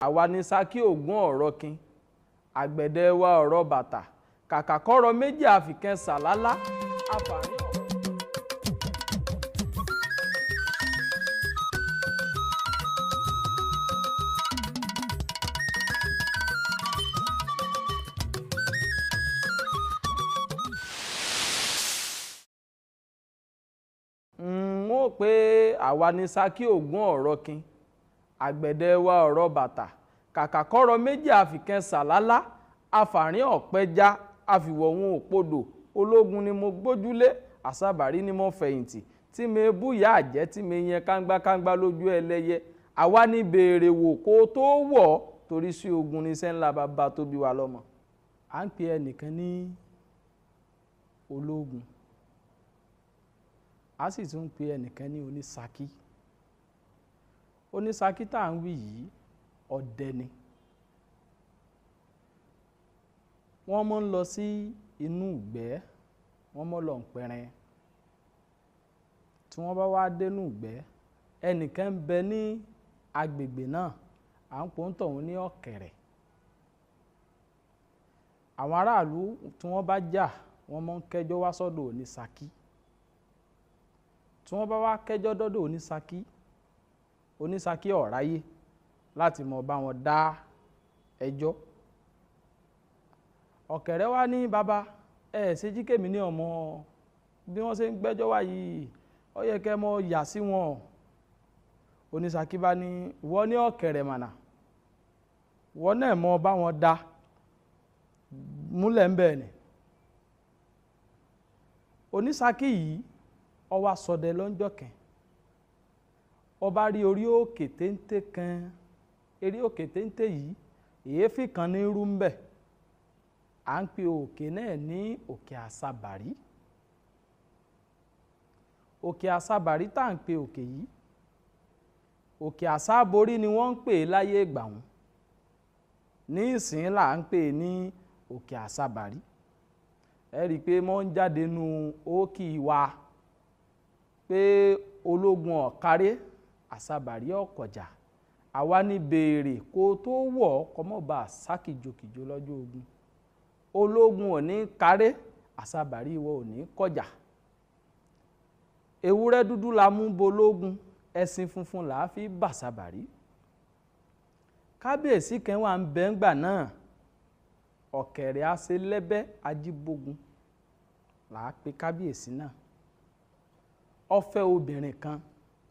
àwa ní Saki ògún ọ̀rọ̀ kin àgbẹ̀dẹ wa ọ̀rọ̀ bàtà kàkà kọ́rọ̀ méjì àfikẹ́ sàlálá àfààní wọ́n pé àwa ní Saki ògún ọ̀rọ̀ kin àgbẹ̀dẹ wa ọ̀rọ̀ bàtà kàkà kọ́rọ̀ méjì àfikẹ́ sàlálá àfààní ọ̀pẹja àfìwọ̀hún òpodò ológun ni mo gbójúlé àsábàrí ni mo fẹ̀yìntì tí mi búyà àjẹ́ tí mi yẹn kángbákángbá lójú ẹlẹ́yẹ àwa ní béèrè wò kó tó wọ̀ torí sí ogun níṣẹ́ ńlá bàbá tó bí wa lọ́mọ. à ń pe ẹnìkan ní ológun a sì tún ń pe ẹnìkan ní onísakí onísakí tá à ń wí yìí ọdẹ ni wọ́n mọ́ ń lọ sí inú ìgbẹ́ wọ́n mọ́ lọ ń pẹran tí wọ́n bá wá dénú ìgbẹ́ ẹnìkan ń bẹ ní agbègbè náà à ń pò ń tọ̀hún ní ọ̀kẹ̀rẹ̀ àwọn aráàlú tí wọ́n bá jà wọ́n mọ́ ń kẹ́jọ́ wá sọ́dọ̀ onísakí tí wọ́n bá wá kẹ́jọ́ dọ́dọ̀ onísakí ọ̀ráyé láti mọ̀ bá wọn dá ẹjọ́ ọ̀kẹ̀rẹ̀ wá ní bàbá ṣe jí kèmí ní ọmọ bí wọ́n ṣe ń gbẹ́jọ́ wá yìí ó yẹ kẹ́ mọ́ yà sí wọn onísakí bá ní ìwọ ní ọ̀kẹ̀rẹ̀ mànà ìwọ náà mọ́ bá wọn dá múlẹ̀ ń bẹ̀ ni onísakí yìí ó wá ṣọdẹ lọ́jọ́ kan ó bá rí orí òkè téńté kan eré òkè téńté yìí èéfín kan ní irú ń bẹ̀ à ń pe òkè náà ní òkè àsábàrí òkè àsábàrí tá à ń pe òkè yìí òkè àsáborí ni wọ́n ń pè láyé ìgbà wọn ní ìsìn là ń pè ní òkè àsábàrí ẹ rí i pé wọ́n ń jáde nu òkè wa pé ológun ọ̀kárẹ́ àsábàrí ọ̀kọ̀jà àwa ní béèrè kó tó wọ̀ kọ́mọ́bà sákìjokìjo lọ́jọ́ ogun ológun ò ní kárẹ́ àsábàrí ìwọ ò ní kọjà ewúrẹ́ dúdú la mú bológun ẹṣin funfun là á fi bàsábàrí kábíyèsí kan wà ń bẹ ńgbà náà ọ̀kẹ̀rẹ̀ aṣelẹ́bẹ́ ajíbógun là á pe kábíyèsí náà ó fẹ́ obìnrin kan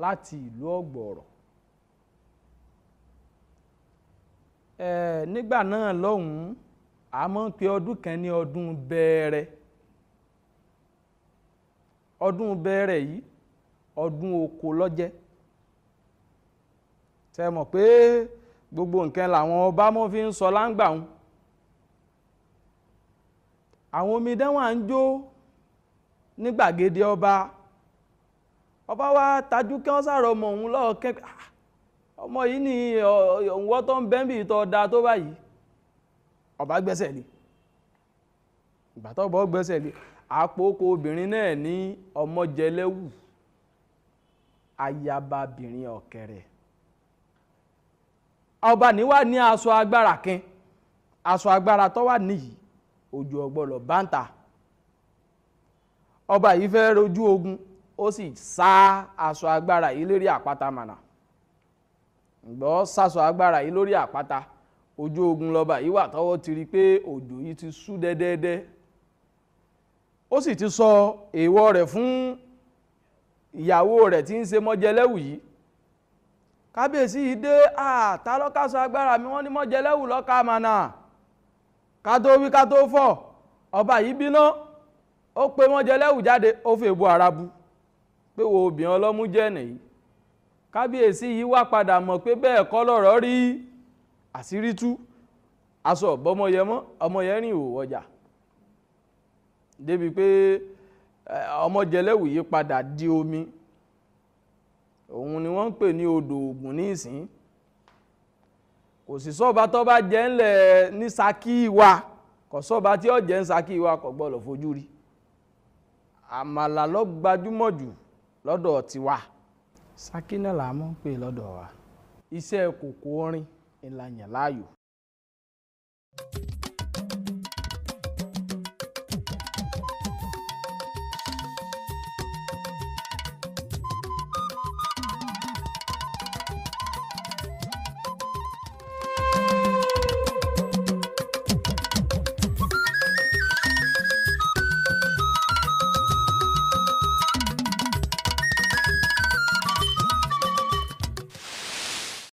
láti ìlú ọ̀gbọ̀rọ̀ nígbà náà lọ́hùn-ún a máa ń pe ọdún kan ní ọdún bẹ̀rẹ̀ ọdún bẹ̀rẹ̀ yìí ọdún oko lọ́jẹ́ tẹ́ mọ̀ pé gbogbo nǹkan làwọn ọba mọ́ fi ń sọ láǹgbà wọn àwọn omidan wà ń jó ní gbàgede ọba wa tajú kí wọ́n sàrọ̀ ọmọ òun lọ́ọ̀ kẹ́kẹ́ ọmọ yìí ni òun tó ń bẹ́ńbì tó da tó báyìí ọba gbẹ́sẹ̀ lé ìgbà tó bọ́ gbẹ́sẹ̀ lé àpòkò obìnrin náà ní ọmọjẹlẹ́wù ayababìnrin ọ̀kẹ̀rẹ̀ ọba níwá ní aṣọ agbára kan aṣọ agbára tó wà níyì ojú ọgbọ́lọ̀ báńtà ọba yìí fẹ́ rojú ogun ó sì sá aṣọ agbára yìí lórí àpáta mànà ìgbọ́ sásọ agbára yìí lórí àpáta ojú ogun lọ́ba yìí wà tọ́wọ́ ti rí pé òjò yìí ti sú dẹ́dẹ́dẹ́ ó sì ti sọ èèwọ̀ rẹ̀ fún ìyàwó rẹ̀ tí ń ṣe mọ́jẹlẹ́wù yìí kábíyèsí yìí dé ta lọ́kàsọ agbára mi wọ́n ní mọ́jẹlẹ́wù lọ́ka mànà ká tó wí ká tó fọ̀ ọba yìí bínú ó pe mọ́jẹlẹ́wù jáde ó fẹ́ bu ara bu pé wo obìnrin ọlọ́mú jẹ́ nìyí kábíyèsí yìí wá padà mọ̀ pé bẹ́ẹ̀ kọ́ lọ̀rọ̀ rí àṣírí tú aṣọ ọ̀bọ̀mọyẹmọ́ ọmọ yẹn rìn òwò ọjà débi pé ọmọjẹlẹ́wù yìí padà di omi òun ni wọ́n ń pè ní odò Ògùn ní ìsìn kò sí sọ́ba tó bá jẹ́ ńlẹ̀ ní Saki wa kò sọ́ba tí ó jẹ́ ń Saki wa kò gbọ́dọ̀ fojú rí àmàlà ló gbajúmọ̀ jù lọ́dọ̀ tiwa Saki náà là mọ́ ń pè lọ́dọ̀ wa iṣẹ́ kòkó orin ńlá yàn láàyò.